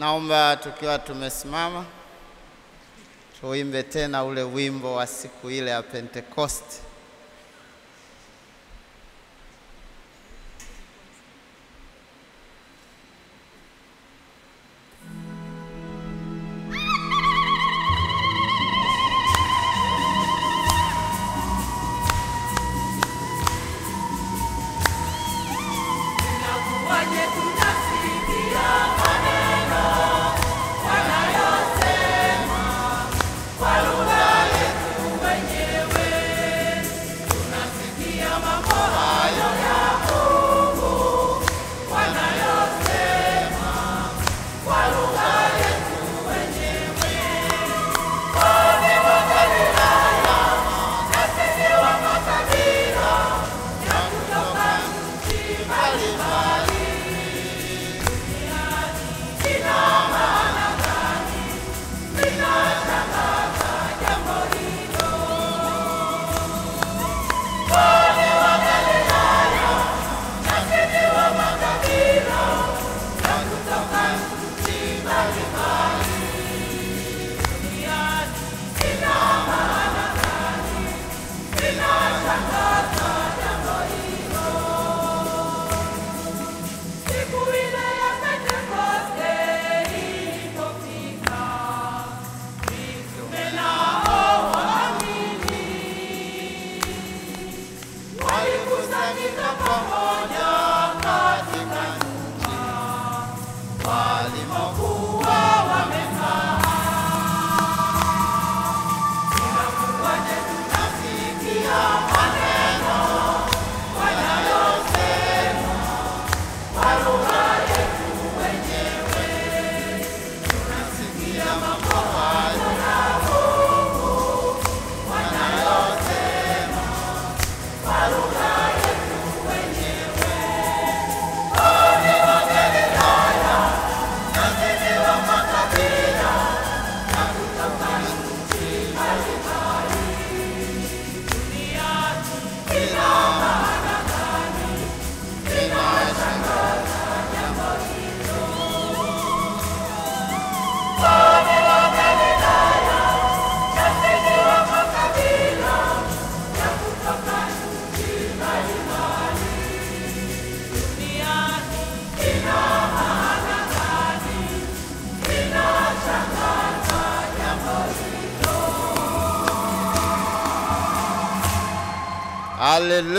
Naomba tukiwa tumesimama tuimbe tena ule wimbo wa siku ile ya Pentecost.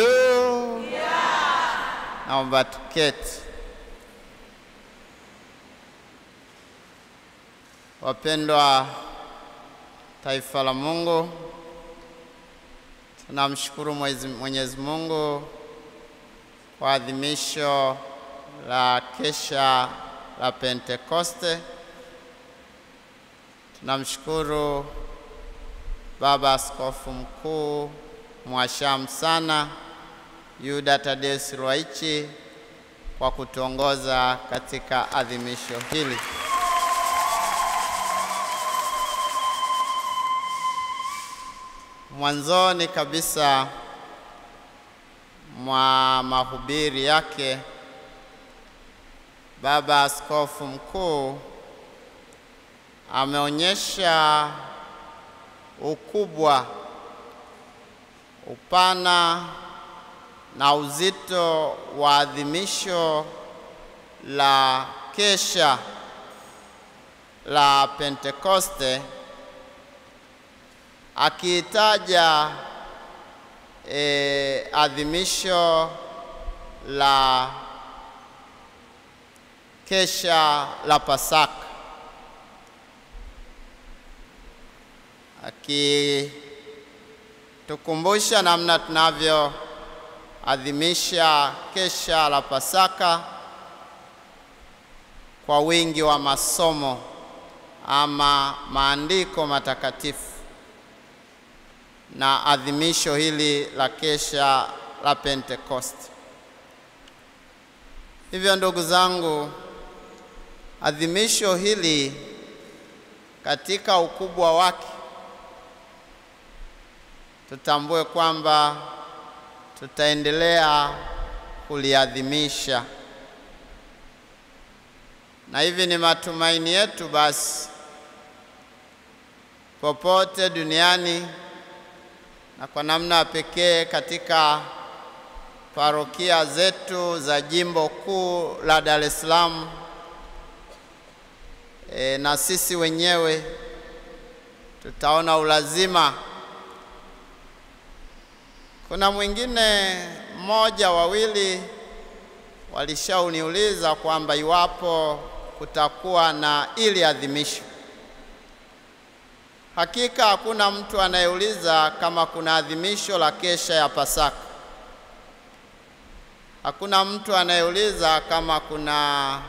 Hallelujah. Naomba tuketi. Wapendwa taifa la Mungu, tunamshukuru Mwenyezi Mungu kwa adhimisho la kesha la Pentekoste. Tunamshukuru Baba Askofu Mkuu Mwashamu sana Yuda Tadeus Ruwaichi kwa kutuongoza katika adhimisho hili. Mwanzoni kabisa mwa mahubiri yake, Baba Askofu Mkuu ameonyesha ukubwa, upana na uzito wa adhimisho la kesha la Pentekoste, akiitaja adhimisho la kesha la Pasaka, akitukumbusha namna tunavyoadhimisha kesha la Pasaka kwa wingi wa masomo ama maandiko matakatifu, na adhimisho hili la kesha la Pentekoste. Hivyo ndugu zangu, adhimisho hili katika ukubwa wake, tutambue kwamba tutaendelea kuliadhimisha Na hivi ni matumaini yetu basi popote duniani na kwa namna pekee katika parokia zetu za jimbo kuu la Dar es Salaam, na sisi wenyewe tutaona ulazima. Kuna mwingine mmoja wawili walishauniuliza kwamba iwapo kutakuwa na ili adhimisho. Hakika hakuna mtu anayeuliza kama kuna adhimisho la kesha ya Pasaka. Hakuna mtu anayeuliza kama kuna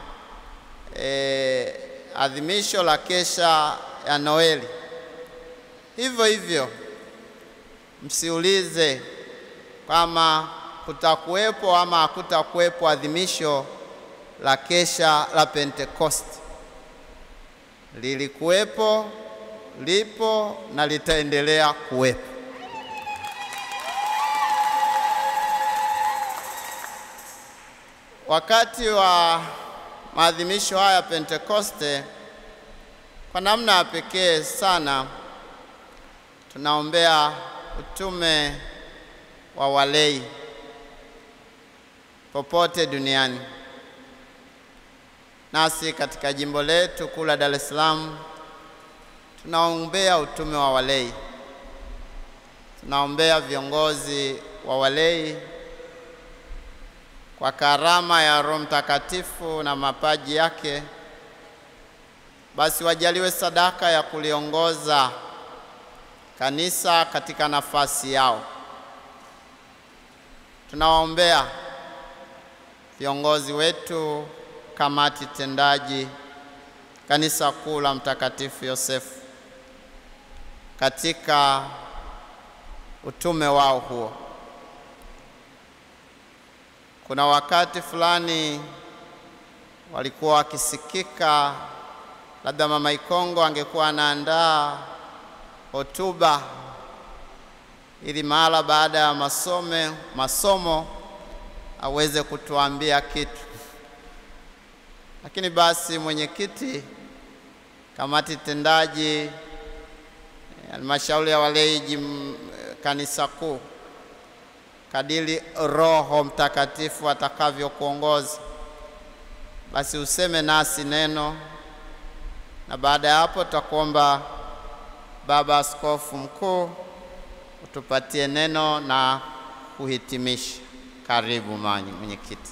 adhimisho la kesha ya Noeli. Hivyo hivyo msiulize kama kutakuwepo ama hakutakuwepo adhimisho la kesha la Pentekoste. Lilikuwepo, lipo na litaendelea kuwepo. Wakati wa maadhimisho haya Pentekoste, kwa namna pekee sana tunaombea utume wa walei popote duniani. Nasi katika jimbo letu kuu la Dar es Salaam tunaombea utume wa walei. Tunaombea viongozi wa walei kwa karama ya Roho Mtakatifu na mapaji yake, basi wajaliwe sadaka ya kuliongoza kanisa katika nafasi yao. Tunawaombea viongozi wetu kamati tendaji kanisa kuu la Mtakatifu Yosefu katika utume wao huo. Kuna wakati fulani walikuwa wakisikika, labda Mama Ikongo angekuwa anaandaa hotuba ili mahala baada ya masomo aweze kutuambia kitu. Lakini basi mwenyekiti kamati tendaji halmashauri ya walei kanisa kuu, kadiri Roho Mtakatifu atakavyokuongoza, basi useme nasi neno, na baada ya hapo tutakuomba Baba Askofu Mkuu utupatie neno na kuhitimisha. Karibu mwenyekiti.